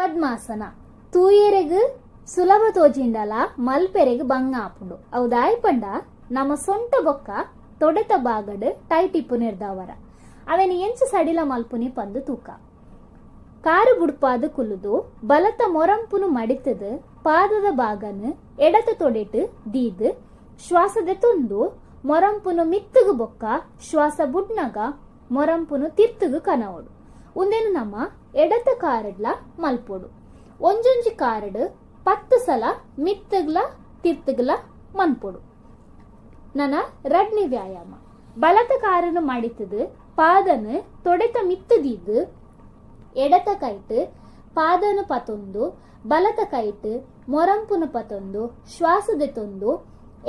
ಪದ್ಮಾಸನ ತೂಯೆರೆಗ್ ಸುಲಭ ತೋಜಿಂಡಲ ಮಲ್ಪೆರೆಗ್ ಬಂಗ ಆಪುಂಡು ಅವು ದಾಯ್ಪಂಡ ನಮ್ಮ ಸೊಂಟ ಬೊಕ್ಕ ತೊಡೆತ ಬಾಗಡ್ ಟೈಟ್ ಇಪ್ಪು ನಿರ್ದಾವರ ಅವೆನ್ ಎಂಚ ಸಡಿಲ ಮಲ್ಪುನಿ ಪಂದು ತೂಕ ಕಾರು ಬುಡ್ಪಾದ ಕುಲುದು ಬಲತ ಮೊರಂಪುನು ಮಡಿತದ ಪಾದದ ಬಾಗನ್ ಎಡತ ತೊಡೆಟ್ ದೀದ್ ಶ್ವಾಸದ ತುಂದು ಮೊರಂಪುನು ಮಿತ್ತುಗು ಬೊಕ್ಕ ಶ್ವಾಸ ಬುಡ್ನಗ ಮೊರಂಪುನು ತಿರ್ತುಗು ಕನವೋಡು ಉಂದೇನು ನಮ್ಮ ಎಡತ ಕಾರಡ್ಲ ಮಲ್ಪೋಡು ಒಂಜೊಂಜಿ ಕಾರಡ್ 10 ಸಲ ಮಿತ್ತಗ್ಲ ತಿರ್ತಗ್ಲ ಮನ್ಪೊಡು ನನ ರಡ್ನಿ ವ್ಯಾಯಾಮ ಬಲತ ಕಾರನ್ನು ಮಾಡಿತದ ಪಾದನ್ ತೊಡೆತ ಮಿತ್ತದೀದ್ ಎಡತ ಕೈಟ್ ಪಾದನು ಪತೊಂದು ಬಲತ ಕೈಟ್ ಮೊರಂಪುನು ಪತೊಂದು ಶ್ವಾಸದ ತೊಂದು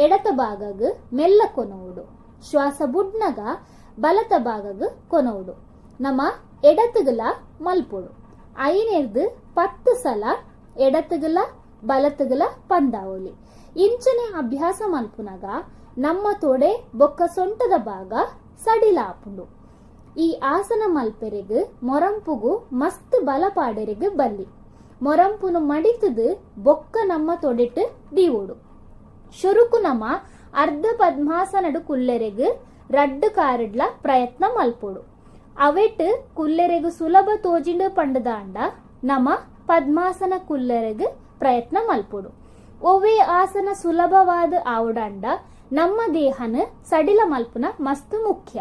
ಎಡತ ಭಾಗಗ್ ಮೆಲ್ಲ ಕೊನವುಡು ಶ್ವಾಸ ಬುಡ್ನಗ ಬಲತ ಭಾಗಗ್ ಕೊನವುಡು ನಮ್ಮ ಎಡತಗಲ ಮಲ್ಪೊಡು ಐನೆರ್ದು 10 ಸಲ ಎಡತಗಲ ಬಲತಗಲ ಪಂದಾವಲಿ ಇಂಚನೆ ಅಭ್ಯಾಸ ಮಲ್ಪುನಗ ನಮ್ಮ ತೊಡೆ ಬೊಕ್ಕ ಸೊಂಟದ ಭಾಗ ಸಡಿಲ ಆಪುಂಡು ಈ ಆಸನ ಮಲ್ಪೆರೆಗ್ ಮೊರಂಪುಗು ಮಸ್ತ್ ಬಲ ಪಾಡೆರೆಗ್ ಬಲ್ಲಿ ಮೊರಂಪುನು ಮಡಿತದ ಬೊಕ್ಕ ನಮ್ಮ ತೊಡೆಟ್ ದೀವೋಡು ಶುರುಕು ನಮ್ಮ ಅರ್ಧ ಪದ್ಮಾಸನಡು ಕುಲ್ಲೆರೆಗ್ ರಡ್ಡು ಕಾರಡ್ಲ ಪ್ರಯತ್ನ ಮಲ್ಪೋಡು ಅವೆಟ್ ಕುಲ್ಲೆರೆಗ್ ಸುಲಭ ತೋಜಿಂಡು ಪಂಡದಾಂಡ ನಮ್ಮ ಪದ್ಮಾಸನ ಕುಲ್ಲೆರೆಗ್ ಪ್ರಯತ್ನ ಮಲ್ಪೋಡು ಒವ್ವೇ ಆಸನ ಸುಲಭವಾದ ಆವಡಾಂಡ ನಮ್ಮ ದೇಹನ ಸಡಿಲ ಮಲ್ಪುನ ಮಸ್ತ್ ಮುಖ್ಯ.